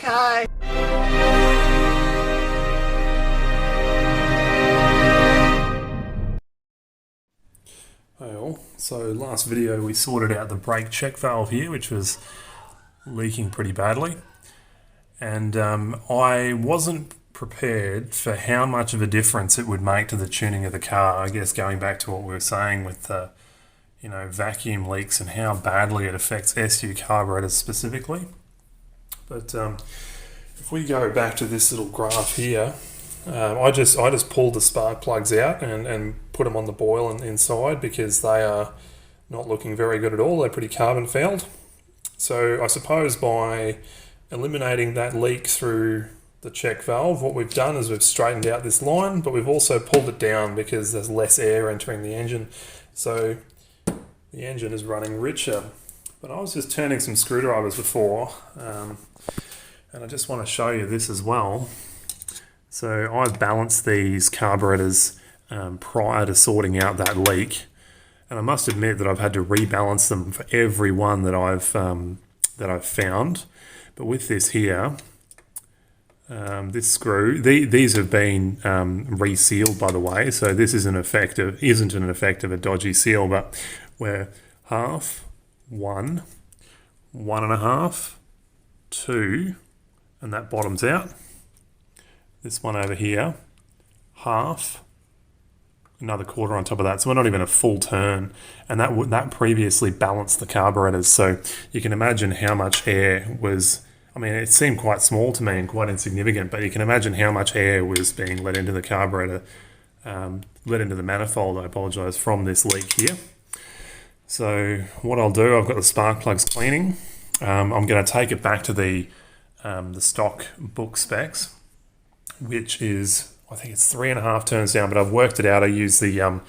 hi. Hey all, so last video we sorted out the brake check valve here, which was leaking pretty badly, and I wasn't prepared for how much of a difference it would make to the tuning of the car. I guess going back to what we were saying with the vacuum leaks and how badly it affects SU carburetors specifically. But if we go back to this little graph here, I just pulled the spark plugs out and put them on the boil inside because they are not looking very good at all. They're pretty carbon fouled. So I suppose by eliminating that leak through the check valve, what we've done is we've straightened out this line, but we've also pulled it down because there's less air entering the engine. So the engine is running richer. But I was just turning some screwdrivers before, and I just want to show you this as well. So I've balanced these carburetors prior to sorting out that leak, and I must admit that I've had to rebalance them for every one that I've found. But with this here, this screw, these have been resealed, by the way. So this isn't an effect of a dodgy seal, but we're half, 1, 1.5, 2, and that bottoms out. This one over here, half, another quarter on top of that. So we're not even a full turn, and that previously balanced the carburetors. So you can imagine how much air was. I mean, it seemed quite small to me and quite insignificant, but you can imagine how much air was being let into the carburetor, let into the manifold, I apologise, from this leak here. So what I'll do, I've got the spark plugs cleaning. I'm going to take it back to the stock book specs, which is, I think it's 3.5 turns down, but I've worked it out. I use the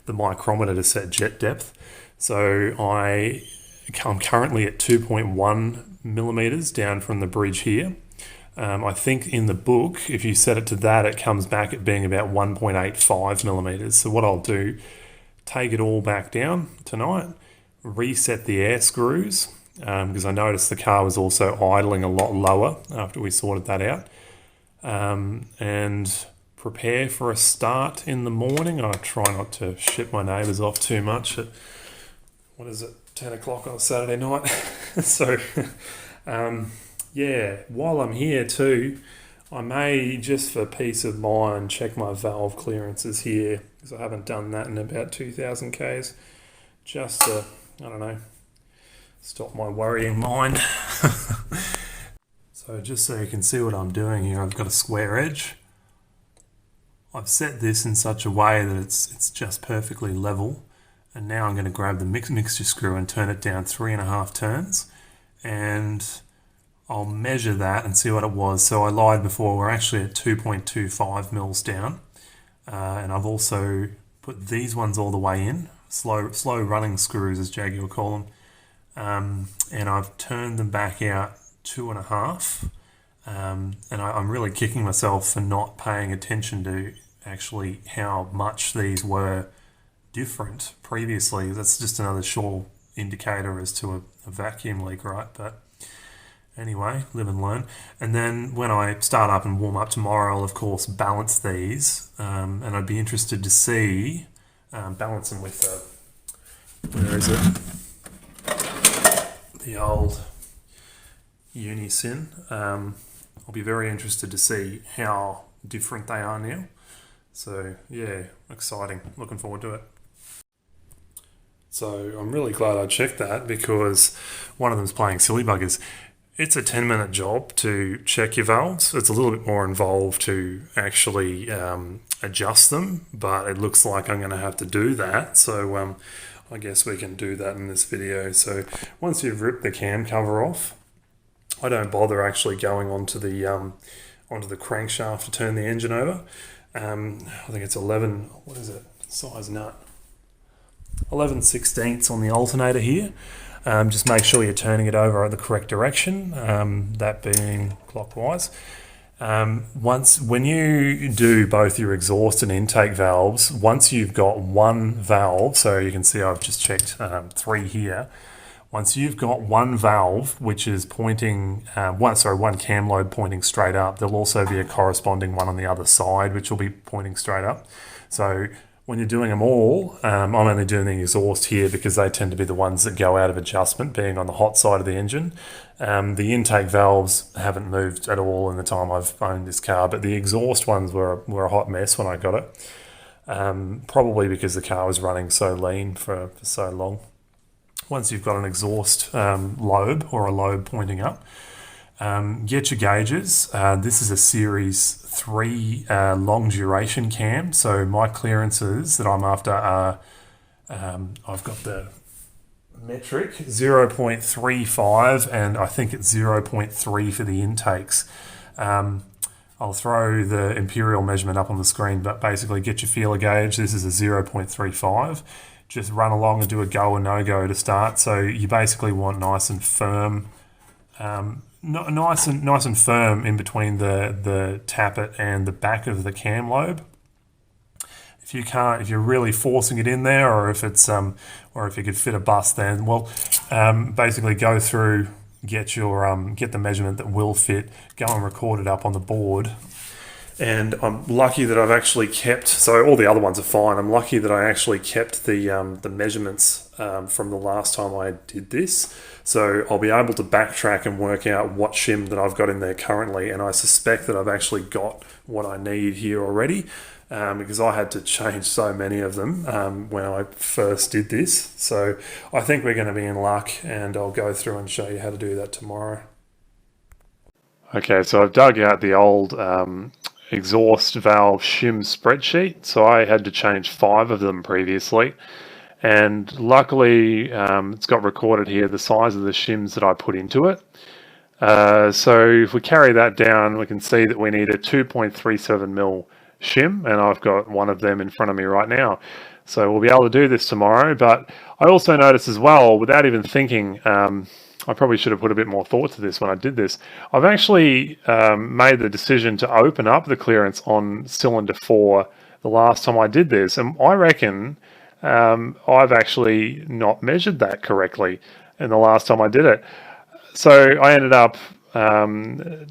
micrometer to set jet depth. So I'm currently at 2.1 millimeters down from the bridge here. I think in the book, if you set it to that, it comes back at being about 1.85 millimeters. So what I'll do, take it all back down tonight, reset the air screws, because I noticed the car was also idling a lot lower after we sorted that out, and prepare for a start in the morning. I try not to shit my neighbours off too much at, 10 o'clock on a Saturday night. So yeah, while I'm here too, I may, just for peace of mind, check my valve clearances here, because I haven't done that in about 2,000 Ks, just to, I don't know, stop my worrying mind. So just so you can see what I'm doing here, I've got a square edge. I've set this in such a way that it's just perfectly level. And now I'm going to grab the mixture screw and turn it down 3.5 turns. And I'll measure that and see what it was. So I lied before, we're actually at 2.25 mils down. And I've also put these ones all the way in, slow running screws as Jaguar call them. And I've turned them back out 2.5. And I'm really kicking myself for not paying attention to actually how much these were different previously. That's just another sure indicator as to a vacuum leak, right? But anyway, live and learn. And then when I start up and warm up tomorrow, I'll of course balance these, and I'd be interested to see, balance them with where is it? The old Unisin. I'll be very interested to see how different they are now. So yeah, exciting. Looking forward to it. So I'm really glad I checked that, because one of them's playing silly buggers. It's a 10-minute job to check your valves. It's a little bit more involved to actually adjust them, but it looks like I'm going to have to do that. So I guess we can do that in this video. So once you've ripped the cam cover off, I don't bother actually going onto the crankshaft to turn the engine over. I think it's 11, what is it, size nut? 11/16 on the alternator here. Just make sure you're turning it over in the correct direction, that being clockwise. When you do both your exhaust and intake valves, once you've got one valve, so you can see I've just checked 3 here, Once you've got one valve which is pointing, one cam lobe pointing straight up, there'll also be a corresponding one on the other side which will be pointing straight up. So when you're doing them all, I'm only doing the exhaust here because they tend to be the ones that go out of adjustment, being on the hot side of the engine. The intake valves haven't moved at all in the time I've owned this car, but the exhaust ones were a hot mess when I got it. Probably because the car was running so lean for so long. Once you've got an exhaust lobe or a lobe pointing up, get your gauges. This is a Series 3 long duration cam, so my clearances that I'm after are, I've got the metric 0.35 and I think it's 0.3 for the intakes. I'll throw the imperial measurement up on the screen, but basically get your feeler gauge. This is a 0.35. Just run along and do a go or no-go to start. So you basically want nice and firm, nice and firm in between the tappet and the back of the cam lobe. If you can't, if you're really forcing it in there, or if it's or if you could fit a bus, then basically go through, get the measurement that will fit, go and record it up on the board. And I'm lucky that I've actually kept, so all the other ones are fine. I'm lucky that I actually kept the measurements from the last time I did this. So I'll be able to backtrack and work out what shim that I've got in there currently. And I suspect that I've actually got what I need here already, because I had to change so many of them when I first did this. So I think we're going to be in luck, and I'll go through and show you how to do that tomorrow. Okay, so I've dug out the old exhaust valve shim spreadsheet. So I had to change 5 of them previously, and luckily it's got recorded here the size of the shims that I put into it. So if we carry that down, we can see that we need a 2.37 mil shim, and I've got one of them in front of me right now. So we'll be able to do this tomorrow. But I also noticed as well, without even thinking, I probably should have put a bit more thought to this when I did this. I've actually made the decision to open up the clearance on cylinder 4 the last time I did this, and I reckon I've actually not measured that correctly in the last time I did it. So I ended up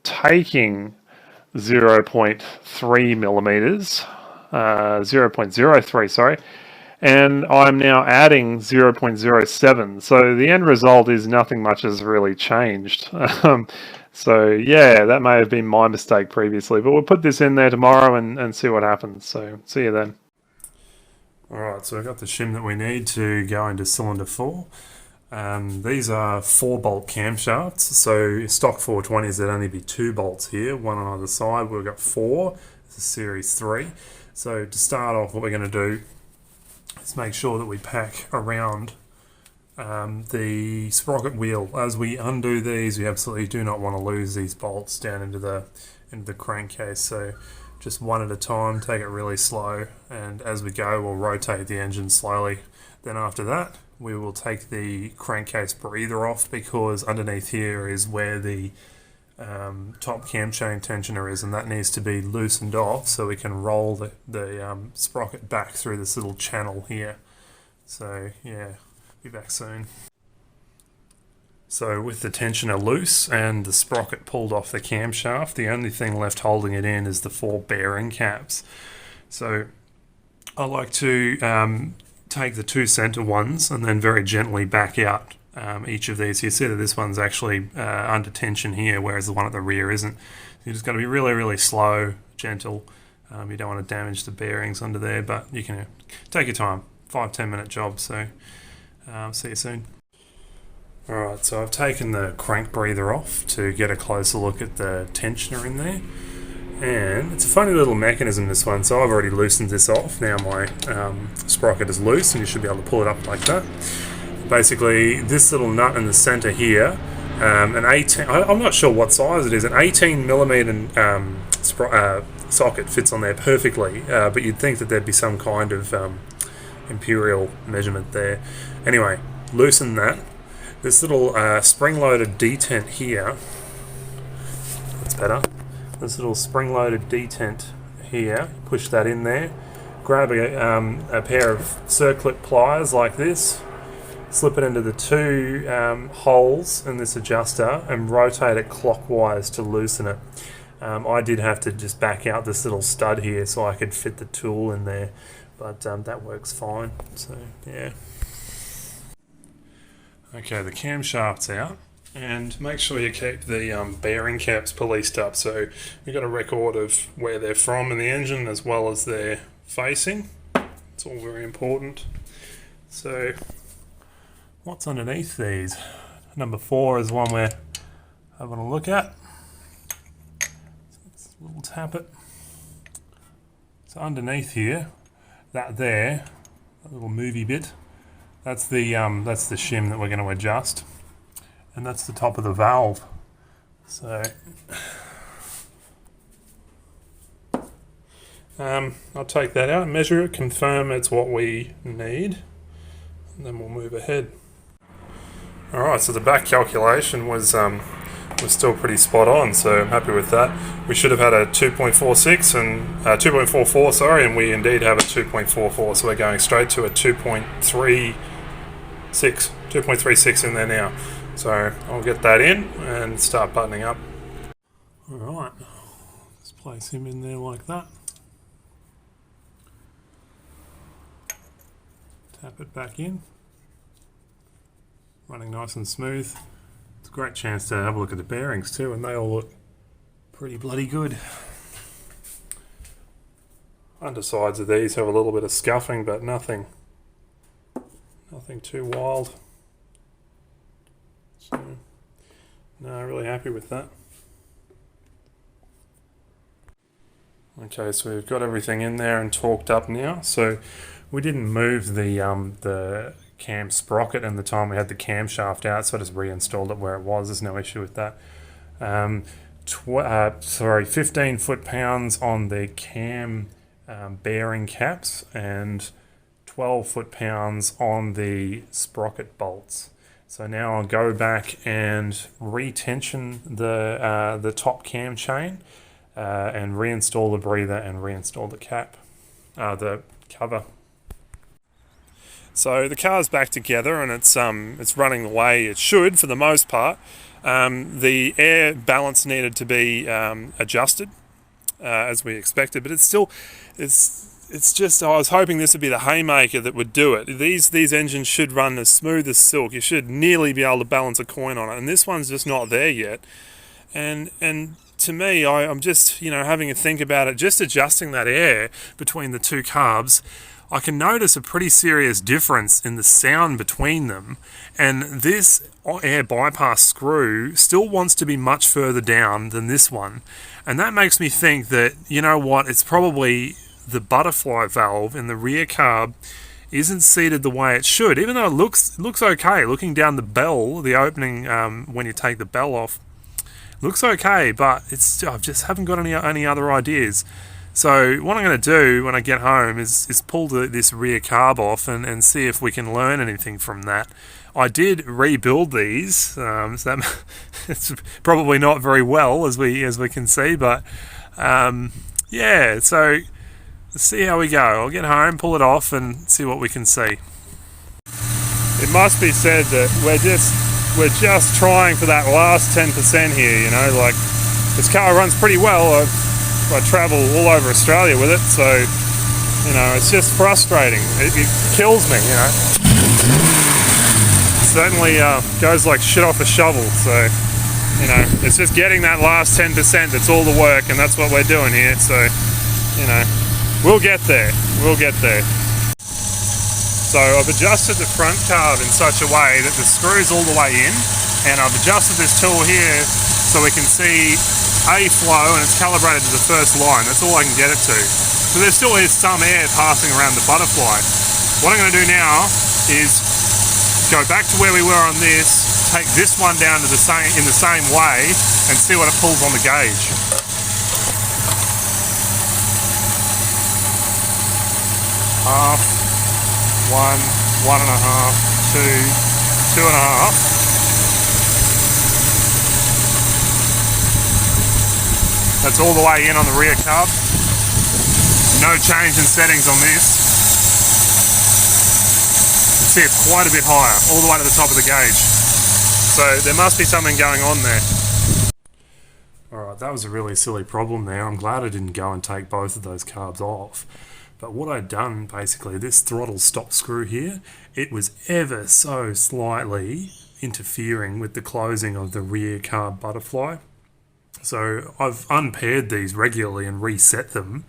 taking 0.3 millimeters, 0.03, sorry, and I'm now adding 0.07. So the end result is nothing much has really changed. So yeah, that may have been my mistake previously, but we'll put this in there tomorrow and see what happens. So see you then. Alright, so I've got the shim that we need to go into cylinder 4. These are 4-bolt camshafts, so stock 420s, there'd only be 2 bolts here, one on either side. We've got 4, this is Series 3. So to start off, what we're going to do is make sure that we pack around the sprocket wheel. As we undo these, we absolutely do not want to lose these bolts down into the crankcase. So just one at a time, take it really slow, and as we go, we'll rotate the engine slowly. Then after that, we will take the crankcase breather off, because underneath here is where the top camshaft tensioner is, and that needs to be loosened off so we can roll the sprocket back through this little channel here. So yeah, be back soon. So with the tensioner loose and the sprocket pulled off the camshaft, the only thing left holding it in is the 4 bearing caps. So I like to take the 2 center ones and then very gently back out each of these. You see that this one's actually under tension here, whereas the one at the rear isn't. You just got to be really, really slow, gentle. You don't want to damage the bearings under there, but you can take your time. 5-10 minute job. So see you soon. Alright, so I've taken the crank breather off to get a closer look at the tensioner in there. And it's a funny little mechanism, this one. So I've already loosened this off. Now my sprocket is loose, and you should be able to pull it up like that. Basically, this little nut in the center here, an 18, I'm not sure what size it is, an 18 millimeter socket fits on there perfectly, but you'd think that there'd be some kind of imperial measurement there. Anyway, loosen that. This little spring-loaded detent here, that's better. This little spring-loaded detent here, push that in there. Grab a pair of circlip pliers like this, slip it into the two holes in this adjuster and rotate it clockwise to loosen it. I did have to just back out this little stud here so I could fit the tool in there, but that works fine. So yeah. Okay, the camshaft's out, and make sure you keep the bearing caps policed up so you've got a record of where they're from in the engine as well as their facing. It's all very important. So what's underneath these? Number 4 is one we're having a look at. So we'll tap it. So underneath here, that little movie bit, that's the shim that we're going to adjust, and that's the top of the valve. So I'll take that out, measure it, confirm it's what we need, and then we'll move ahead. Alright, so the back calculation was still pretty spot on, so I'm happy with that. We should have had a 2.46 and 2.44, sorry, and we indeed have a 2.44, so we're going straight to a 2.36 in there now. So I'll get that in and start buttoning up. Alright, just place him in there like that. Tap it back in. Running nice and smooth. It's a great chance to have a look at the bearings too, and they all look pretty bloody good. Undersides of these have a little bit of scuffing, but nothing too wild. So, no, really happy with that. Okay, so we've got everything in there and torqued up now. So we didn't move the cam sprocket in the time we had the camshaft out, so I just reinstalled it where it was. There's no issue with that. 15 foot-pounds on the cam bearing caps and 12 foot-pounds on the sprocket bolts. So now I'll go back and retension the top cam chain and reinstall the breather and reinstall the cap, the cover. So the car's back together and it's running the way it should for the most part. The air balance needed to be adjusted as we expected, but it's just, I was hoping this would be the haymaker that would do it. These engines should run as smooth as silk. You should nearly be able to balance a coin on it, and this one's just not there yet. And to me, I'm just, having a think about it, just adjusting that air between the two carbs, I can notice a pretty serious difference in the sound between them, and this air bypass screw still wants to be much further down than this one, and that makes me think that, it's probably the butterfly valve in the rear carb isn't seated the way it should, even though it looks okay. Looking down the bell, the opening when you take the bell off, looks okay, but I just haven't got any other ideas. So what I'm going to do when I get home is pull this rear carb off and see if we can learn anything from that. I did rebuild these, so it's probably not very well as we can see, but yeah. So let's see how we go. I'll get home, pull it off, and see what we can see. It must be said that we're just trying for that last 10% here. Like this car runs pretty well. I travel all over Australia with it, so it's just frustrating. It kills me. It certainly goes like shit off a shovel. So it's just getting that last 10% that's all the work, and that's what we're doing here. So we'll get there. We'll get there. So I've adjusted the front carb in such a way that the screw's all the way in, and I've adjusted this tool here so we can see a flow, and it's calibrated to the first line. That's all I can get it to. So there still is some air passing around the butterfly. What I'm going to do now is go back to where we were on this, take this one down to in the same way, and see what it pulls on the gauge. Half, 1, 1.5, 2, 2.5. That's all the way in on the rear carb. No change in settings on this. sits quite a bit higher, all the way to the top of the gauge. So there must be something going on there. Alright, that was a really silly problem there. I'm glad I didn't go and take both of those carbs off. But what I'd done, basically, this throttle stop screw here, it was ever so slightly interfering with the closing of the rear carb butterfly. So I've unpaired these regularly and reset them,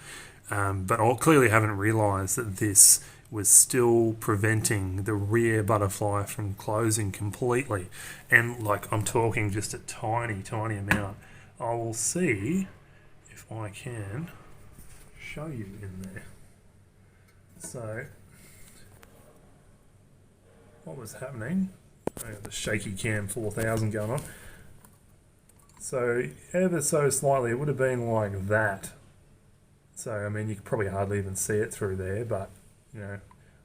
but I clearly haven't realised that this was still preventing the rear butterfly from closing completely. And like, I'm talking just a tiny, tiny amount. I will see if I can show you in there. So, what was happening? I got the shaky cam 4000 going on. So, ever so slightly, it would have been like that. So, I mean, you could probably hardly even see it through there, but, you know,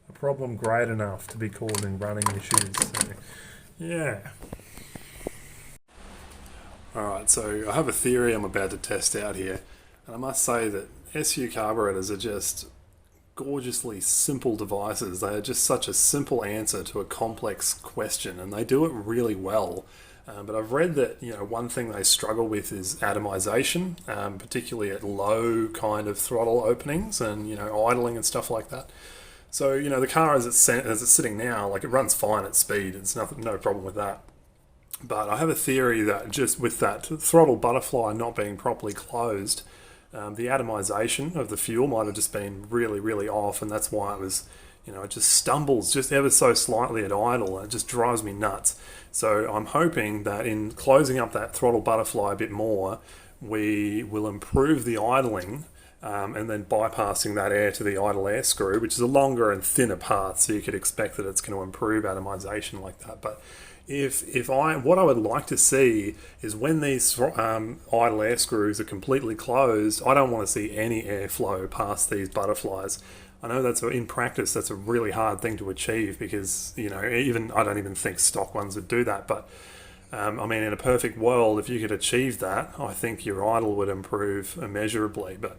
a problem great enough to be causing running issues. So, yeah. Alright, so I have a theory I'm about to test out here, and I must say that SU carburetors are just gorgeously simple devices. They are just such a simple answer to a complex question, and they do it really well. But I've read that, you know, one thing they struggle with is atomization, particularly at low kind of throttle openings and, you know, idling and stuff like that. So, you know, the car as it's sitting now, like, it runs fine at speed. It's no problem with that. But I have a theory that just with that throttle butterfly not being properly closed, the atomization of the fuel might have just been really, really off, and that's why it was, you know, it just stumbles just ever so slightly at idle, and it just drives me nuts. So I'm hoping that in closing up that throttle butterfly a bit more, we will improve the idling, and then bypassing that air to the idle air screw, which is a longer and thinner path, so you could expect that it's going to improve atomization like that. But what I would like to see is when these idle air screws are completely closed, I don't want to see any airflow past these butterflies. I know in practice that's a really hard thing to achieve because, you know, I don't even think stock ones would do that. But I mean, in a perfect world, if you could achieve that, I think your idle would improve immeasurably. But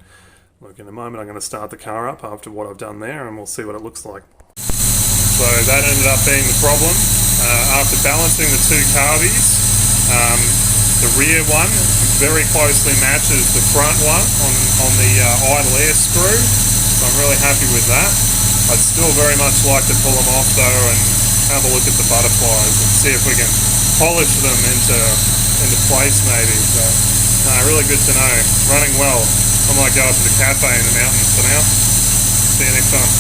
look, in a moment I'm going to start the car up after what I've done there, and we'll see what it looks like. So that ended up being the problem. After balancing the two carbies, the rear one very closely matches the front one on the idle air screw, so I'm really happy with that. I'd still very much like to pull them off though and have a look at the butterflies and see if we can polish them into place maybe. So, really good to know. Running well. I might go up to the cafe in the mountains for now. See you next time.